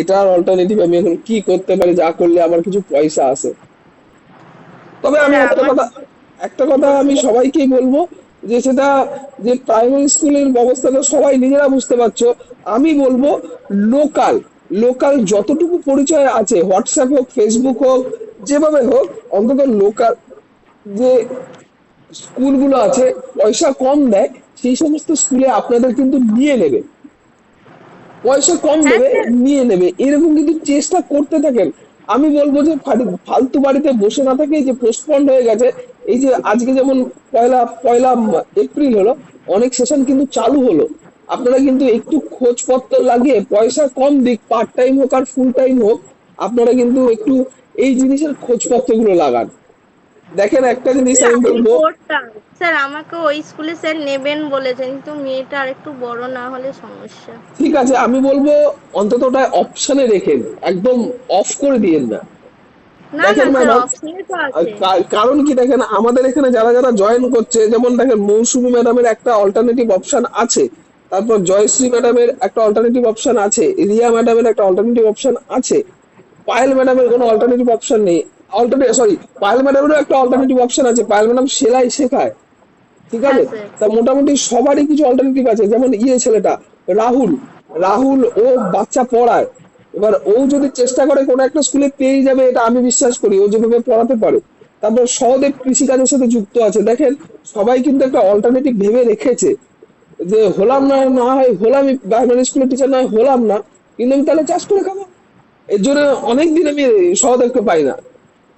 এটার অল্টারনেটিভ আমি এখন কি করতে পারি যা করলে আমার কিছু পয়সা আসে। তবে স্যার আমি আমার একটা কথা আমি বলুন। সবাইকেই বলবো, যে সেটা, যে প্রাইমারি স্কুলের ব্যবস্থাটা সবাই নিজেরা বুঝতে পারছো। আমি বলবো লোকাল, লোকাল যতটুকু পরিচয় আছে, হোয়াটসঅ্যাপ হোক, ফেসবুক হোক, যেভাবে হোক, অন্তত লোকাল যে স্কুলগুলো আছে, পয়সা কম দেয়, সেই সমস্ত স্কুলে আপনাদের কিন্তু নিয়ে নেবে। পয়সা কম হ্যাঁ দেবে, স্যার। নিয়ে নেবে, এরকম কিন্তু চেষ্টা করতে থাকেন। আমি বলবো যে ফালতু বাড়িতে বসে না থেকে, এই যে পোস্টপন্ড হয়ে গেছে, এই যে আজকে যেমন পয়লা পয়লা এপ্রিল হলো, অনেক সেশন কিন্তু চালু হলো। আপনারা কিন্তু একটু খোঁজপত্র লাগিয়ে, পয়সা কম দিক, পার্ট টাইম হোক আর ফুল টাইম হোক, আপনারা কিন্তু একটু এই জিনিসের খোঁজপত্র গুলো লাগান। দেখেন একটা জিনিস স্যার আমি আমি বলবো, করতাম। স্যার আমাকে ওই স্কুলে স্যার নেবেন বলেছেন, কিন্তু মেয়েটা আর একটু বড় না হলে সমস্যা। ঠিক আছে, আমি বলবো অন্তত ওটা অপশনে রেখেন, একদম অফ করে দিয়েন না। না না দেখেন স্যার, ম্যাডাম, অপশনে তো আছে। কারণ কি দেখেন, আমাদের এখানে যারা যারা জয়েন করছে, যেমন দেখেন মৌসুমী ম্যাডামের একটা অল্টারনেটিভ অপশন আছে, তারপর জয়শ্রী ম্যাডামের একটা অল্টারনেটিভ অপশন আছে, রিয়া ম্যাডামের একটা অল্টারনেটিভ অপশন আছে, পায়েল ম্যাডামের কোনো অল্টারনেটিভ অপশন নেই। অল্টারনেটিভ, সরি, পায়েল ম্যাডামেরও একটা অল্টারনেটিভ অপশন আছে, পায়েল ম্যাডাম সেলাই শেখায়। ঠিক হ্যাঁ আছে, স্যার। তা মোটামুটি সবারই কিছু অল্টারনেটিভ আছে। যেমন ছেলেটা রাহুল, রাহুল ও বাচ্চা পড়ায়। এবার ও যদি চেষ্টা করে কোনো একটা স্কুলে পেয়ে যাবে, এটা আমি বিশ্বাস করি, ও যেভাবে পড়াতে পারে। তারপর সহদেব কৃষিকাজের সাথে যুক্ত আছে। দেখেন সবাই কিন্তু একটা অল্টারনেটিভ ভেবে রেখেছে, যে হলাম না, না হয় হলাম, প্রাইমারি স্কুলের টিচার না হয় হলাম না, কিন্তু আমি তাহলে চাষ করে খাবো। এর জন্য অনেকদিন আমি সহদেবকে পাই না,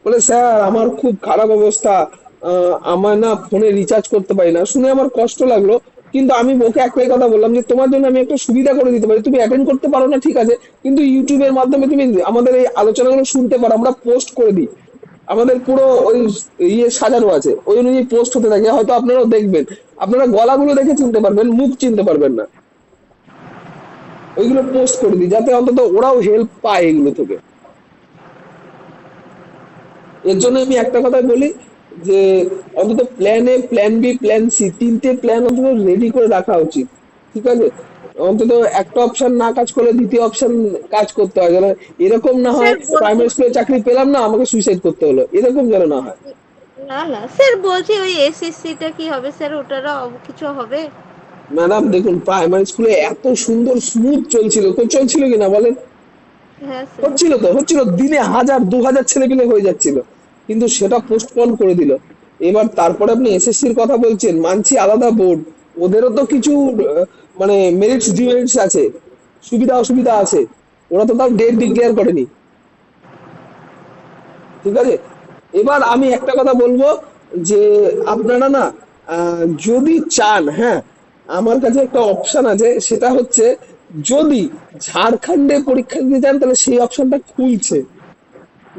বলে স্যার আমার খুব খারাপ অবস্থা, আমার না ফোনে রিচার্জ করতে পারি না। শুনে আমার কষ্ট লাগলো, কিন্তু আমি ওকে একটাই কথা বললাম, যে তোমার জন্য আমি একটা সুবিধা করে দিতে পারি, তুমি অ্যাটেন্ড করতে পারো না ঠিক আছে, কিন্তু ইউটিউবের মাধ্যমে তুমি আমাদের এই আলোচনাগুলো শুনতে পারো, আমরা পোস্ট করে দিই, আমাদের পুরো ওই সাজানো আছে, ওই অনুযায়ী পোস্ট হতে থাকে, হয়তো আপনারাও দেখবেন, আপনারা গলাগুলো দেখে চিনতে পারবেন, মুখ চিনতে পারবেন না, ওইগুলো পোস্ট করে দিই, যাতে অন্তত ওরাও হেল্প পায় এগুলো থেকে। এর জন্য আমি একটা কথাই বলি, যে অন্তত plan A, plan B, plan C, তিনটে প্ল্যান অন্তত রেডি করে রাখা উচিত। ঠিক আছে, অন্তত একটা অপশন না কাজ করলে দ্বিতীয় অপশন কাজ করতে হয়, যেন এরকম না হয় স্যার বলছি। প্রাইমারি স্কুলে চাকরি পেলাম না, আমাকে সুইসাইড করতে হলো, এরকম যেন না হয়। না না স্যার, বলছি ওই এসএসসিটা কি হবে স্যার, ওটারও কিছু হবে? ম্যাডাম দেখুন, প্রাইমারি স্কুলে এত সুন্দর স্মুথ চলছিল, তো চলছিল কিনা বলেন? হ্যাঁ স্যার। হচ্ছিল তো, হচ্ছিল, দিনে 1000 2000 ছেলে পেলে হয়ে যাচ্ছিল, কিন্তু সেটা পোস্টপোন করে দিল। এবার তারপরে আপনি এসএসসির কথা বলছেন, মানছি আলাদা বোর্ড, ওদেরও তো কিছু মানে মেরিটস ডিমেরিটস আছে, সুবিধা অসুবিধা আছে, ওরা তো তাও ডেট ডিক্লেয়ার করেনি। ঠিক আছে, এবার আমি একটা কথা বলবো, যে আপনারা না, যদি চান, হ্যাঁ, আমার কাছে একটা অপশন আছে, সেটা হচ্ছে, যদি ঝাড়খণ্ডে পরীক্ষা দিতে চান, তাহলে সেই অপশনটা খুলছে,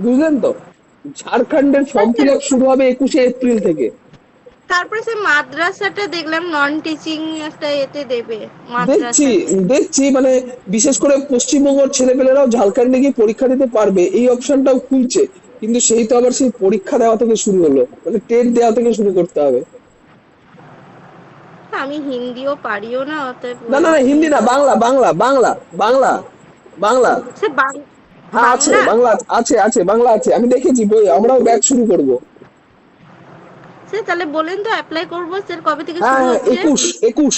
বুঝলেন তো? ঝাড়খণ্ডের ফর্ম ফিল আপ শুরু হবে 21শে এপ্রিল থেকে। তারপরে স্যার মাদ্রাসাটা দেখলাম নন টিচিং একটা এতে দেবে, দেখছি, মাদ্রাসাতে। দেখছি মানে বিশেষ করে পশ্চিমবঙ্গের ছেলেপেলেরাও ঝাড়খণ্ডে গিয়ে পরীক্ষা দিতে পারবে, এই অপশনটাও খুলছে। কিন্তু সেই তো আবার সেই পরীক্ষা দেওয়া থেকে শুরু হলো, মানে টেট দেওয়া থেকে শুরু করতে হবে। আমি হিন্দিও পারিও না, অতএব না ওই না না, হিন্দি না, অসুবিধা। বাংলা, বাংলা, বাংলা, বাংলা, বাংলা। স্যার হ্যাঁ আছে, বাংলা। বাংলা আছে, আছে, বাংলা আছে, আমি দেখেছি বই, আমরাও ব্যাচ শুরু করব। স্যার তাহলে বলেন তো অ্যাপ্লাই করবো স্যার, কবে থেকে হ্যাঁ শুরু হ্যাঁ, হচ্ছে? 21